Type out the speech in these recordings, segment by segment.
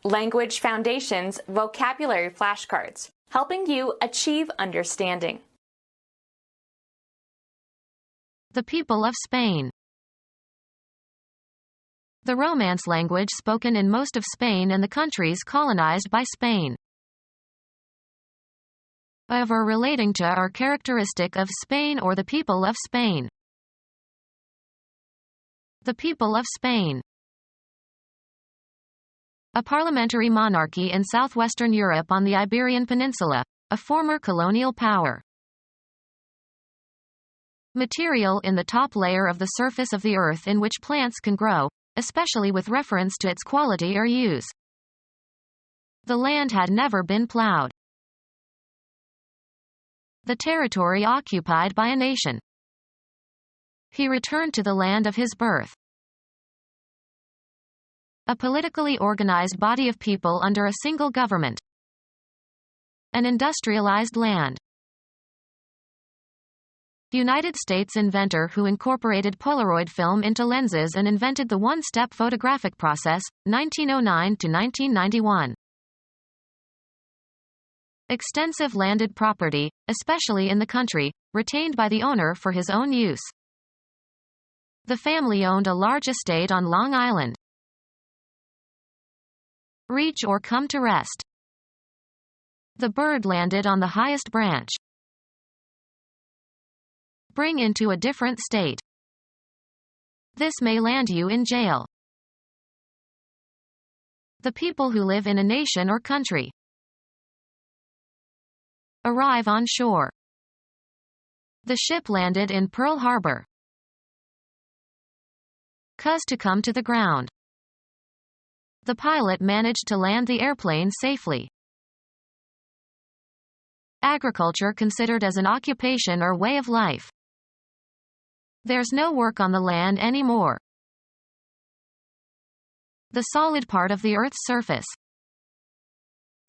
Language Foundations Vocabulary Flashcards, helping you achieve understanding. The people of Spain. The Romance language spoken in most of Spain and the countries colonized by Spain. Of or relating to or characteristic of Spain or the people of Spain. The people of Spain. A parliamentary monarchy in southwestern Europe on the Iberian Peninsula, a former colonial power. Material in the top layer of the surface of the earth in which plants can grow, especially with reference to its quality or use. The land had never been plowed. The territory occupied by a nation. He returned to the land of his birth. A politically organized body of people under a single government. An industrialized land. United States inventor who incorporated Polaroid film into lenses and invented the one-step photographic process, 1909 to 1991. Extensive landed property, especially in the country, retained by the owner for his own use. The family owned a large estate on Long Island. Reach or come to rest. The bird landed on the highest branch. Bring into a different state. This may land you in jail. The people who live in a nation or country. Arrive on shore. The ship landed in Pearl Harbor. Cause to come to the ground. The pilot managed to land the airplane safely. Agriculture considered as an occupation or way of life. There's no work on the land anymore. The solid part of the Earth's surface.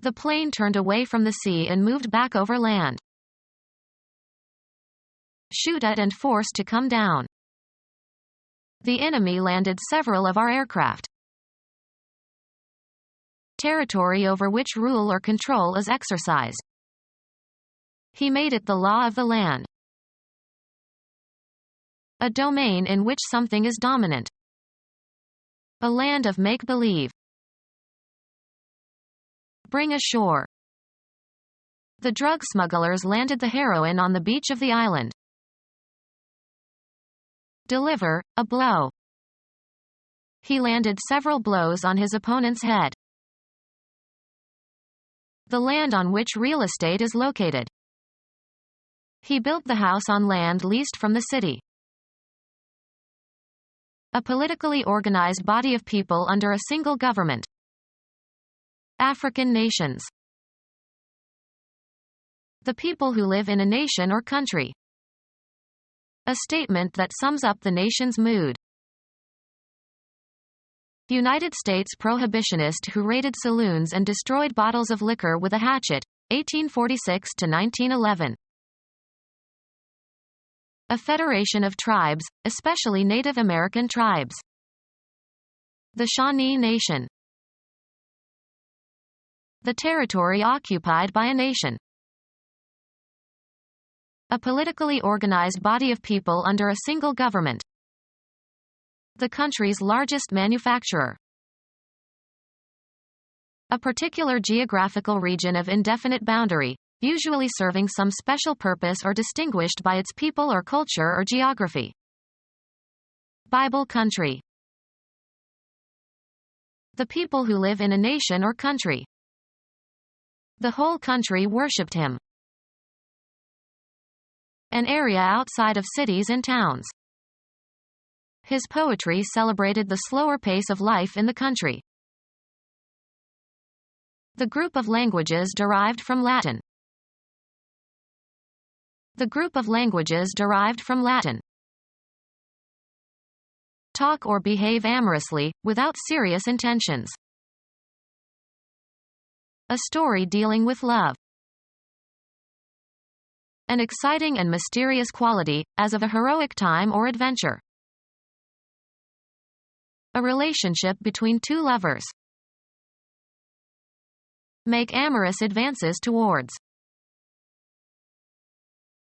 The plane turned away from the sea and moved back over land. Shoot at and forced to come down. The enemy landed several of our aircraft. Territory over which rule or control is exercised. He made it the law of the land. A domain in which something is dominant. A land of make-believe. Bring ashore. The drug smugglers landed the heroin on the beach of the island. Deliver, a blow. He landed several blows on his opponent's head. The land on which real estate is located. He built the house on land leased from the city. A politically organized body of people under a single government. African nations. The people who live in a nation or country. A statement that sums up the nation's mood. United States prohibitionist who raided saloons and destroyed bottles of liquor with a hatchet, 1846 to 1911. A federation of tribes, especially Native American tribes. The Shawnee Nation. The territory occupied by a nation. A politically organized body of people under a single government. The country's largest manufacturer. A particular geographical region of indefinite boundary, usually serving some special purpose or distinguished by its people or culture or geography. Bible country. The people who live in a nation or country. The whole country worshipped him. An area outside of cities and towns. His poetry celebrated the slower pace of life in the country. The group of languages derived from Latin. The group of languages derived from Latin. Talk or behave amorously, without serious intentions. A story dealing with love. An exciting and mysterious quality, as of a heroic time or adventure. A relationship between two lovers. Make amorous advances towards.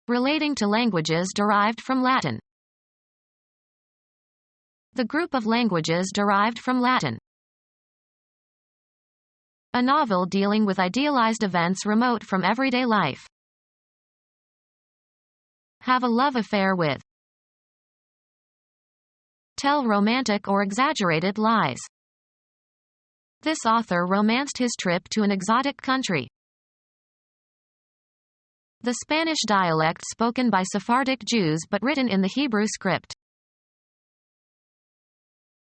Relating to languages derived from Latin. The group of languages derived from Latin. A novel dealing with idealized events remote from everyday life. Have a love affair with. Tell romantic or exaggerated lies. This author romanced his trip to an exotic country. The Spanish dialect spoken by Sephardic Jews but written in the Hebrew script.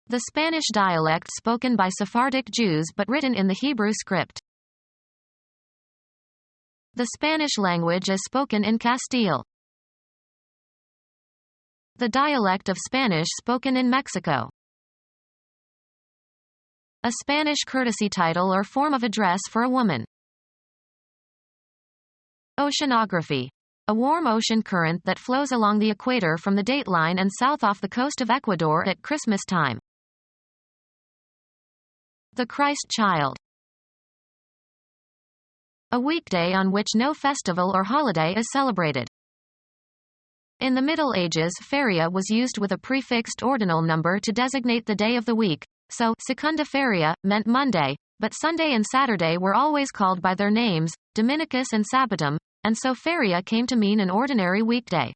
The Spanish dialect spoken by Sephardic Jews but written in the Hebrew script. The Spanish language is spoken in Castile. The dialect of Spanish spoken in Mexico. A Spanish courtesy title or form of address for a woman. Oceanography. A warm ocean current that flows along the equator from the dateline and south off the coast of Ecuador at Christmas time. The Christ Child. A weekday on which no festival or holiday is celebrated. In the Middle Ages, feria was used with a prefixed ordinal number to designate the day of the week, so secunda feria meant Monday, but Sunday and Saturday were always called by their names, Dominicus and Sabbatum, and so feria came to mean an ordinary weekday.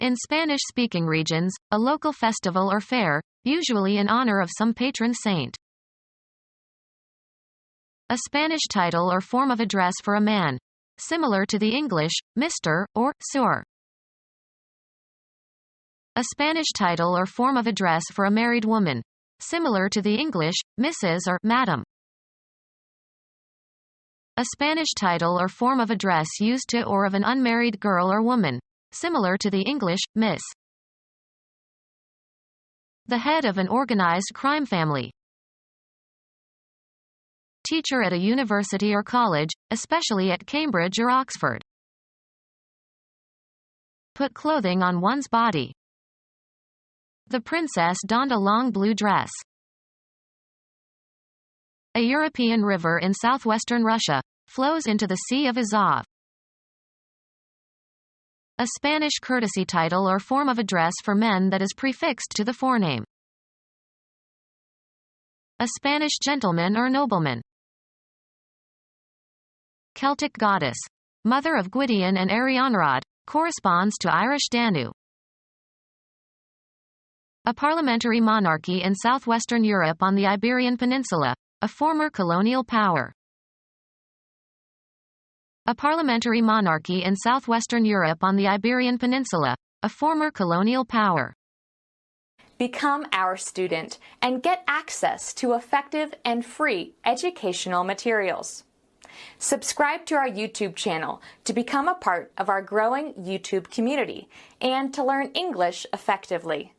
In Spanish-speaking regions, a local festival or fair, usually in honor of some patron saint. A Spanish title or form of address for a man, similar to the English, Mr. or Sir. A Spanish title or form of address for a married woman, similar to the English, Mrs. or Madam. A Spanish title or form of address used to or of an unmarried girl or woman, similar to the English, Miss. The head of an organized crime family. Teacher at a university or college, especially at Cambridge or Oxford. Put clothing on one's body. The princess donned a long blue dress. A European river in southwestern Russia flows into the Sea of Azov. A Spanish courtesy title or form of address for men that is prefixed to the forename. A Spanish gentleman or nobleman. Celtic goddess. Mother of Gwydion and Arianrhod, corresponds to Irish Danu. A parliamentary monarchy in southwestern Europe on the Iberian Peninsula, a former colonial power. A parliamentary monarchy in southwestern Europe on the Iberian Peninsula, a former colonial power. Become our student and get access to effective and free educational materials. Subscribe to our YouTube channel to become a part of our growing YouTube community and to learn English effectively.